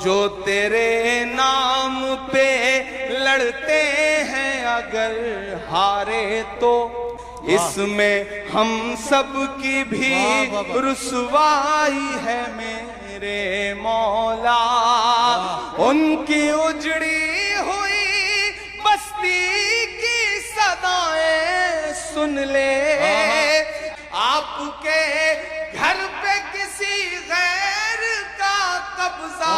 जो तेरे नाम पे लड़ते हैं अगर हारे तो इसमें हम सब की भी रुसवाई है मेरे मौला। उनकी उजड़ी हुई बस्ती की सदाएं सुन ले, आपके घर पे किसी गैर का कब्जा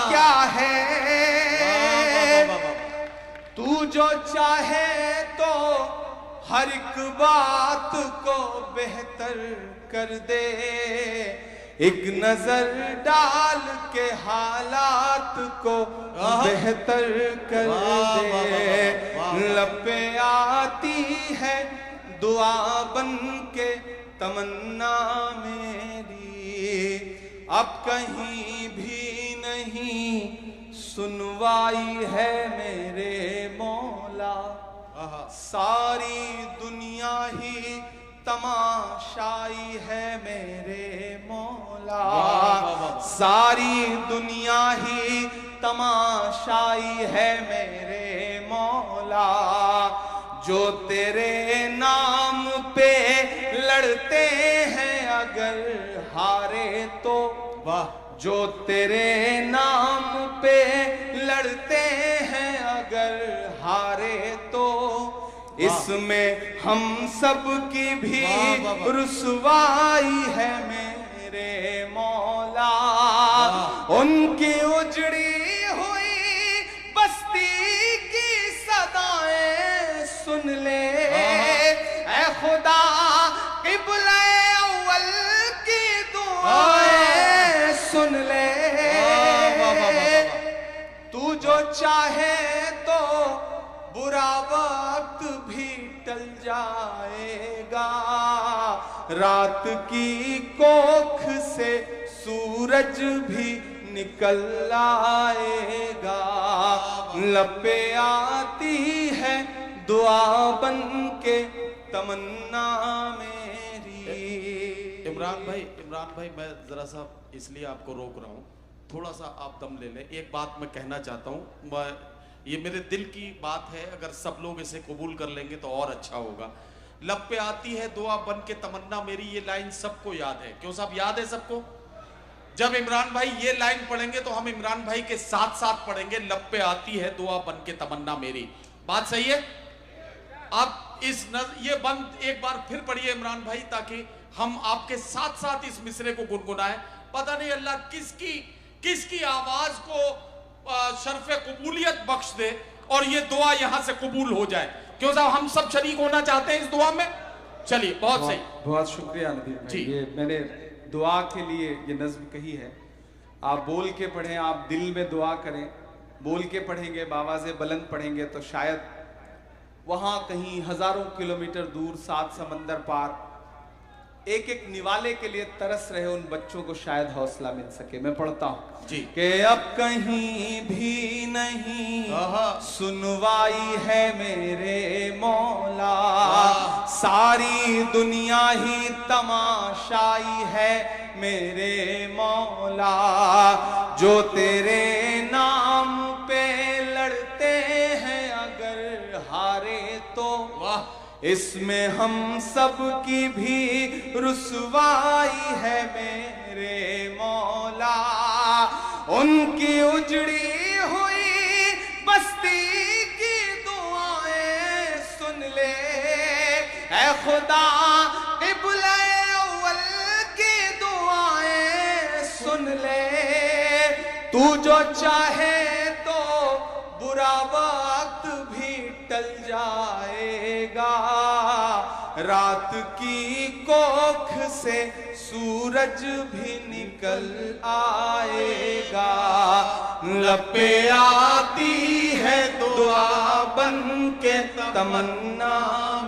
क्या है। तू जो चाहे तो हर एक बात को बेहतर कर दे, एक नजर डाल के हालात को बेहतर कर दे। लपे आती है दुआ बन के तमन्ना मेरी, अब कहीं भी नहीं सुनवाई है मेरे मौला। सारी दुनिया ही तमाशाई है मेरे मौला। सारी दुनिया ही तमाशाई है मेरे मौला। जो तेरे नाम पे लड़ते हैं अगर हारे तो, जो तेरे नाम पे लड़ते हैं अगर हारे तो इसमें हम सब की भी रुसवाई है मेरे मौला। उनकी उजड़ी हुई बस्ती की सदाएं सुन ले, ऐ खुदा क़िबला अव्वल की दुआएं सुन ले। तू जो चाहे तो बुरा वक्त भी टल जाएगा, रात की कोख से सूरज भी निकल आएगा। लपे आती है दुआ बन के तमन्ना मेरी। इमरान भाई मैं जरा सा इसलिए आपको रोक रहा हूँ, थोड़ा सा आप दम ले लें। एक बात मैं कहना चाहता हूँ, ये मेरे दिल की बात है, अगर सब लोग इसे कबूल कर लेंगे तो और अच्छा होगा। लब पे आती है दुआ बन के तमन्ना मेरी, ये लाइन सबको याद है। क्यों साहब, याद है सबको? जब इमरान भाई ये लाइन पढ़ेंगे तो हम इमरान भाई के साथ साथ पढ़ेंगे, लब पे आती है दुआ बन के तमन्ना मेरी। बात सही है? आप ये बंद एक बार फिर पढ़िए इमरान भाई, ताकि हम आपके साथ साथ इस मिसरे को गुनगुनाएं। पता नहीं अल्लाह किसकी आवाज को शर्फ़े कबूलियत बख्श दे और ये दुआ यहां से कबूल हो जाए। क्यों साहब, हम सब शरीक होना चाहते हैं इस दुआ में। चलिए, बहुत सही, बहुत शुक्रिया नदीर भाई। ये मैंने दुआ के लिए ये नज्म कही है। आप बोल के पढ़ें, आप दिल में दुआ करें। बोल के पढ़ेंगे, बावाज़े बुलंद पढ़ेंगे तो शायद वहां कहीं हजारों किलोमीटर दूर, सात समंदर पार, एक एक निवाले के लिए तरस रहे उन बच्चों को शायद हौसला मिल सके। मैं पढ़ता हूं जी कि अब कहीं भी नहीं सुनवाई है मेरे मौला। सारी दुनिया ही तमाशाई है मेरे मौला। जो तेरे नाम पे लड़ते हैं अगर हारे तो इसमें हम सब की भी रुसवाई है मेरे मौला। उनकी उजड़ी हुई बस्ती की दुआएं सुन ले, ऐ खुदा क़िबला अव्वल की दुआएं सुन ले। तू जो चाहे तो बुरा वक्त भी टल जाएगा, रात की कोख से सूरज भी निकल आएगा। लपे आती है दुआ बन के तमन्ना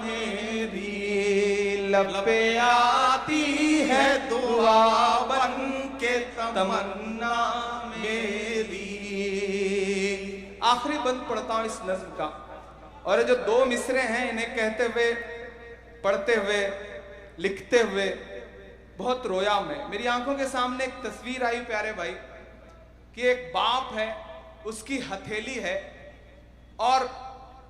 मेरी। लपे आती है दुआ बन के तमन्ना मेरी। आखिरी बंद पढ़ता हूं इस नज्म का, और जो दो मिसरे हैं इन्हें कहते हुए, पढ़ते हुए, लिखते हुए बहुत रोया मैं। मेरी आंखों के सामने एक तस्वीर आई प्यारे भाई, कि एक बाप है, उसकी हथेली है और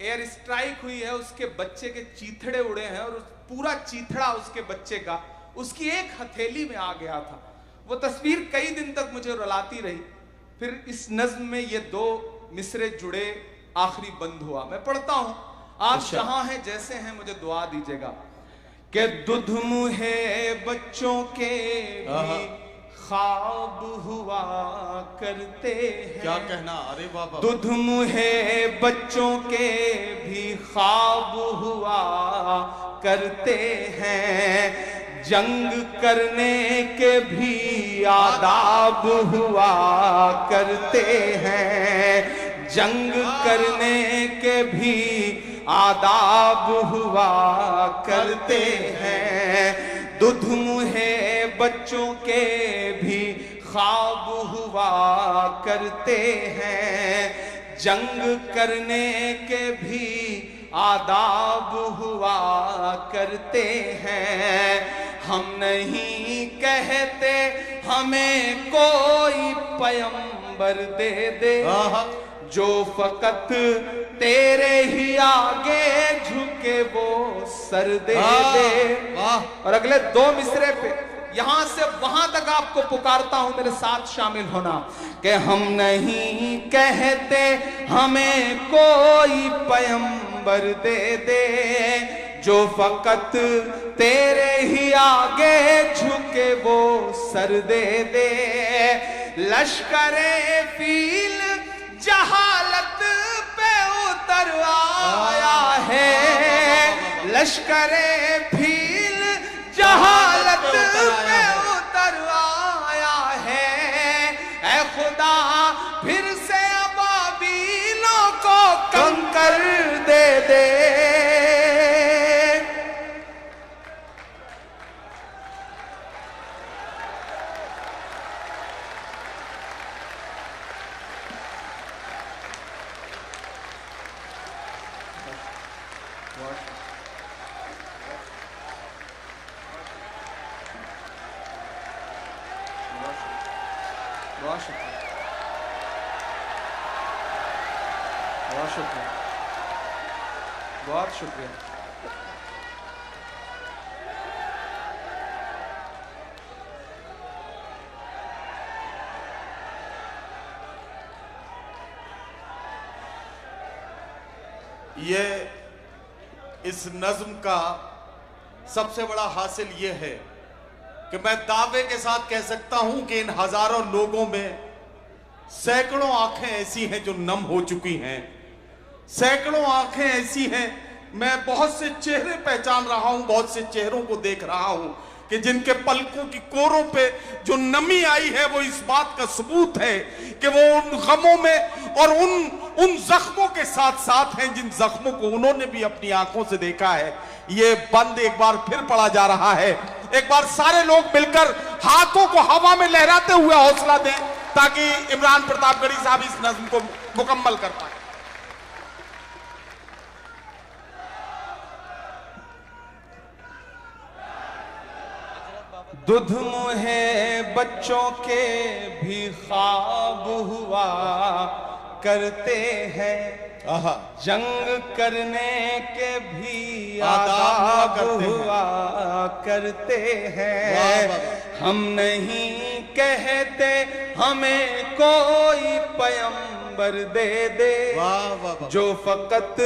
एयर स्ट्राइक हुई है, उसके बच्चे के चीथड़े उड़े हैं और पूरा चीथड़ा उसके बच्चे का उसकी एक हथेली में आ गया था। वो तस्वीर कई दिन तक मुझे रुलाती रही। फिर इस नज्म में ये दो मिसरे जुड़े, आखिरी बंद हुआ। मैं पढ़ता हूं, आप जहां हैं जैसे हैं मुझे दुआ दीजिएगा। कि दुध मुहे बच्चों के भी ख्वाब हुआ करते हैं। क्या कहना, अरे बाबा। दुध मुहे बच्चों के भी ख्वाब हुआ करते हैं, जंग करने के भी आदाब हुआ करते हैं, जंग करने के भी आदाब हुआ करते हैं। दुध मुहे बच्चों के भी ख्वाब हुआ करते हैं, जंग करने के भी आदाब हुआ करते हैं। हम नहीं कहते हमें कोई पैगंबर दे दे, जो फकत तेरे ही आगे झुके वो सर दे दे। और अगले दो मिसरे पे यहां से वहां तक आपको पुकारता हूं, मेरे साथ शामिल होना। कि हम नहीं कहते हमें कोई पैगंबर दे दे, जो फकत तेरे ही आगे झुके वो सर दे दे। लश्करे फील जहालत पे उतर आया है, लश्करे फील जहालत पे उतर आया है। ऐ खुदा फिर से अबाबीलों को कंकर दे दे। बहुत शुक्रिया, बहुत शुक्रिया, बहुत शुक्रिया। ये इस नज्म का सबसे बड़ा हासिल ये है कि मैं दावे के साथ कह सकता हूं कि इन हजारों लोगों में सैकड़ों आंखें ऐसी हैं जो नम हो चुकी हैं, सैकड़ों आंखें ऐसी हैं, मैं बहुत से चेहरे पहचान रहा हूं, बहुत से चेहरों को देख रहा हूं कि जिनके पलकों की कोरों पे जो नमी आई है वो इस बात का सबूत है कि वो उन गमों में और उन जख्मों के साथ साथ हैं जिन जख्मों को उन्होंने भी अपनी आंखों से देखा है। ये बंद एक बार फिर पड़ा जा रहा है। एक बार सारे लोग मिलकर हाथों को हवा में लहराते हुए हौसला दें ताकि इमरान प्रतापगढ़ी साहब इस नज्म को मुकम्मल कर पाए। दुध मुहे बच्चों के भी ख्वाब हुआ करते हैं, जंग करने के भी आदाब हुआ करते हैं। हम नहीं कहते हमें कोई पैगंबर दे दे, जो फकत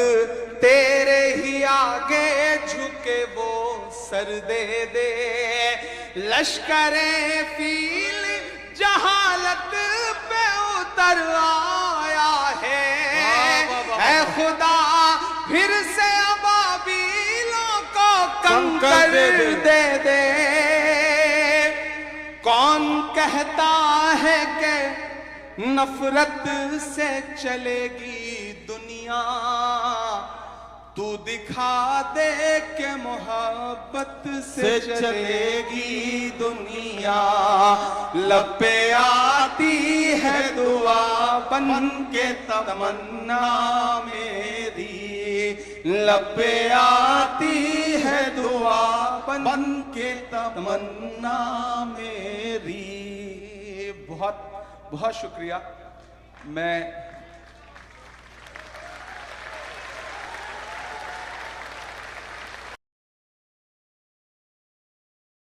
तेरे ही आगे झुके वो सर दे दे। लश्करे फील जहालत पे उतर आया है, ऐ खुदा फिर से अबाबीलों को कंकर दे दे। कौन कहता है कि नफरत से चलेगी दुनिया, तू दिखा दे के मोहब्बत से चलेगी दुनिया। लब पे आती है दुआ बन के तमन्ना मेरी, लब पे आती है दुआ बन के तमन्ना मेरी। बहुत बहुत शुक्रिया। मैं